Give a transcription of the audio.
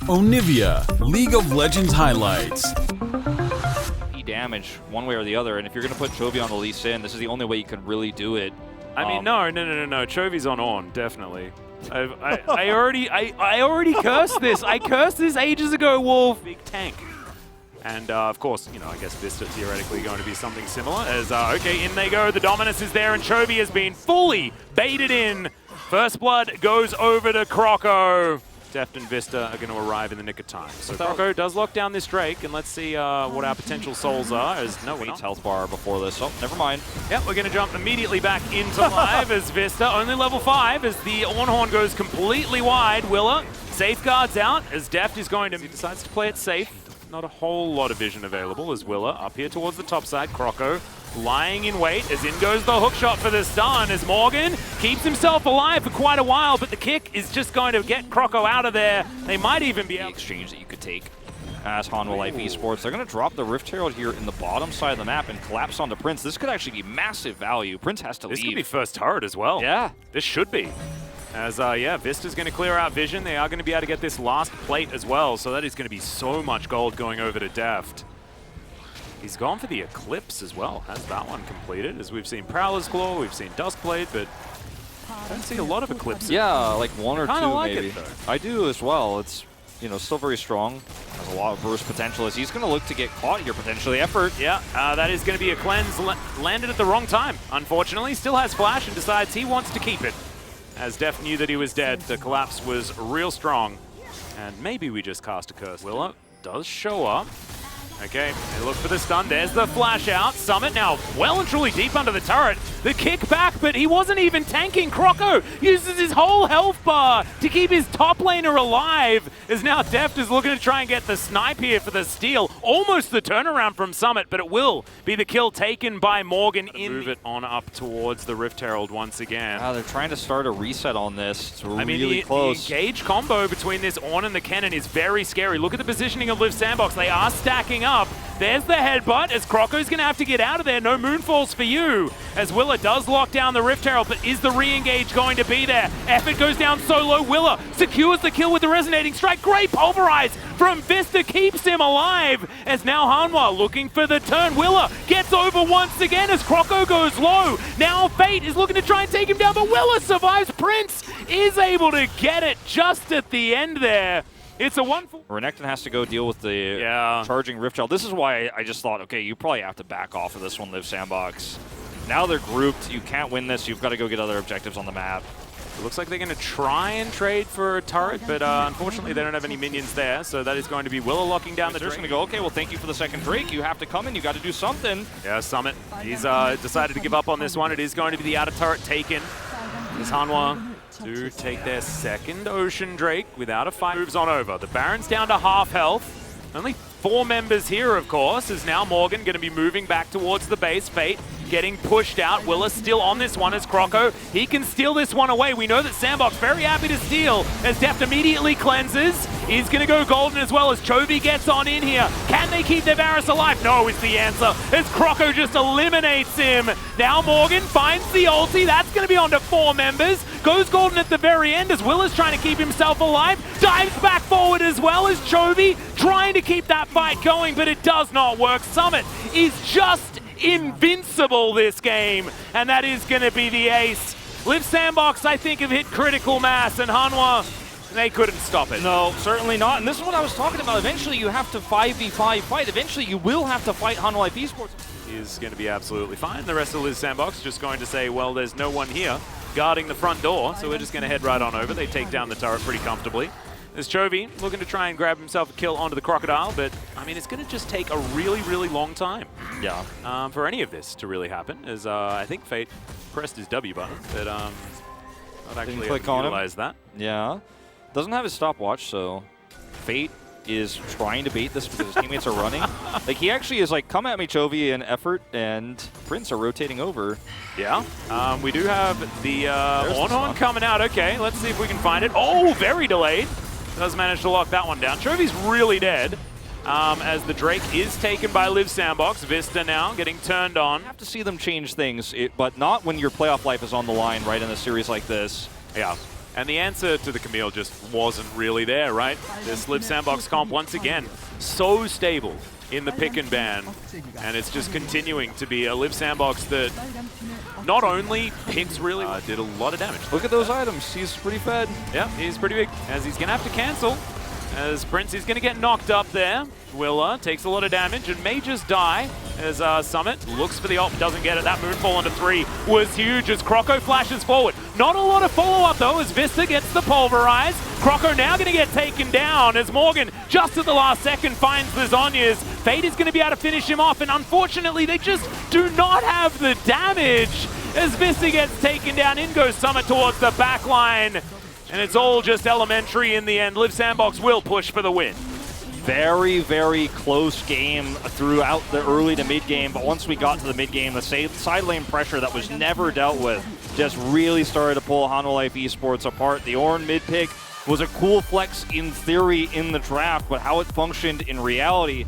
Onivia, League of Legends highlights. Damage one way or the other, and if you're going to put Chovy on the Lee Sin, this is the only way you can really do it. I mean, no. Chovy's on, definitely. I already cursed this. I cursed this ages ago, Wolf. Big tank. And of course, you know, I guess Vista theoretically going to be something similar as, okay, in they go. The dominance is there, and Chovy has been fully baited in. First blood goes over to Croco. Deft and Vista are going to arrive in the nick of time. So Croco does lock down this Drake, and let's see what our potential souls are. As no, we're not. Health bar before this. Oh, never mind. Yep, we're going to jump immediately back into live as Vista, only level 5, as the Ornhorn goes completely wide. Willa safeguards out as Deft is going to... He decides to play it safe. Not a whole lot of vision available as Willa up here towards the top side. Croco lying in wait as in goes the hook shot for the stun as Morgan keeps himself alive for quite a while, but the kick is just going to get Croco out of there. They might even be able exchange that you could take as Hanwha Life Esports. They're going to drop the Rift Herald here in the bottom side of the map and collapse onto Prince. This could actually be massive value. Prince has to leave. This could be first turret as well. Yeah. This should be. As, yeah, Vista's going to clear out vision. They are going to be able to get this last plate as well, so that is going to be so much gold going over to Deft. He's gone for the Eclipse as well. Has that one completed, as we've seen Prowler's Claw, we've seen Duskblade, but I don't see a lot of Eclipses. Yeah, like one or two like maybe. It, though. I do as well. It's, you know, still very strong. Has a lot of burst potential as he's going to look to get caught here potentially. Effort. Yeah, that is going to be a cleanse. Landed at the wrong time, unfortunately. Still has flash and decides he wants to keep it. As Deft knew that he was dead, the collapse was real strong. And maybe we just cast a curse. Willa does show up. Okay, they look for the stun. There's the flash out. Summit now well and truly deep under the turret. The kick back, but he wasn't even tanking. Croco uses his whole health bar to keep his top laner alive. As now Deft is looking to try and get the snipe here for the steal. Almost the turnaround from Summit, but it will be the kill taken by Morgan. Move it on up towards the Rift Herald once again. They're trying to start a reset on this. It's really close. The engage combo between this Ornn and the Cannon is very scary. Look at the positioning of Liiv SANDBOX. They are stacking up. There's the headbutt as Croco's going to have to get out of there. No Moonfalls for you. As Willa does lock down the Rift Herald, but is the re-engage going to be there? Effort goes down solo. Willa secures the kill with the resonating strike. Great pulverize from Vista, keeps him alive. As now Hanwha looking for the turn. Willa gets over once again as Croco goes low. Now Fate is looking to try and take him down, but Willa survives. Prince is able to get it just at the end there. It's a one-for... Renekton has to go deal with the charging Rift Herald. This is why I just thought, okay, you probably have to back off of this one, Liiv SANDBOX. Now they're grouped. You can't win this. You've got to go get other objectives on the map. It looks like they're going to try and trade for a turret, but unfortunately they don't have any minions there, so that is going to be Willa locking down the Drake. They're just going to go, okay, well, thank you for the second Drake. You have to come in. You got to do something. Yeah, Summit. He's decided to give up on this one. It is going to be the outer turret taken. Is Hanwha to take their second Ocean Drake without a fight. Moves on over. The Baron's down to half health. Only 4 members here, of course, is now Morgan going to be moving back towards the base. Fate getting pushed out. Willa still on this one as Croco. He can steal this one away. We know that SANDBOX very happy to steal as Deft immediately cleanses. He's going to go golden as well as Chovy gets on in here. Can they keep their Varus alive? No is the answer as Croco just eliminates him. Now Morgan finds the ulti. That's going to be on to 4 members. Goes golden at the very end as Willa's trying to keep himself alive. Dives back forward as well as Chovy trying to keep that fight going, but it does not work. Summit is just invincible this game, and that is going to be the ace. Liiv SANDBOX, I think, have hit critical mass, and Hanwha, they couldn't stop it. No, certainly not. And this is what I was talking about. Eventually you have to 5v5 fight. Eventually you will have to fight Hanwha Life Esports. Is going to be absolutely fine. The rest of Liiv SANDBOX just going to say, well, there's no one here guarding the front door, so we're just going to head right on over. They take down the turret pretty comfortably. There's Chovy looking to try and grab himself a kill onto the Crocodile, but I mean, it's going to just take a really, really long time. Yeah. For any of this to really happen, as I think Fate pressed his W button, but not actually utilize that. Yeah. Doesn't have his stopwatch, so Fate is trying to bait this because his teammates are running. Like, he actually is like, come at me, Chovy, and Effort and Prince are rotating over. Yeah. We do have the Ornhorn coming out. Okay, let's see if we can find it. Oh, very delayed. Does manage to lock that one down. Chovy's really dead. As the Drake is taken by Liiv SANDBOX. Vista now getting turned on. You have to see them change things, but not when your playoff life is on the line right in a series like this. Yeah. And the answer to the Camille just wasn't really there, right? This Liiv SANDBOX comp, once again, so stable in the pick and ban. And it's just continuing to be a Liiv SANDBOX that not only picks really, did a lot of damage. Look at those items. He's pretty fed. Yeah, he's pretty big, as he's going to have to cancel. As Prince is going to get knocked up there. Willa takes a lot of damage and may just die as Summit looks for the ult, doesn't get it. That moonfall into 3 was huge as Croco flashes forward. Not a lot of follow-up though as Vista gets the pulverize. Croco now going to get taken down as Morgan just at the last second finds the Zhonya's. Fate is going to be able to finish him off, and unfortunately they just do not have the damage as Vista gets taken down. In goes Summit towards the back line. And it's all just elementary in the end. Liiv SANDBOX will push for the win. Very, very close game throughout the early to mid game, but once we got to the mid game, the side lane pressure that was never dealt with just really started to pull Hanwha Life Esports apart. The Ornn mid pick was a cool flex in theory in the draft, but how it functioned in reality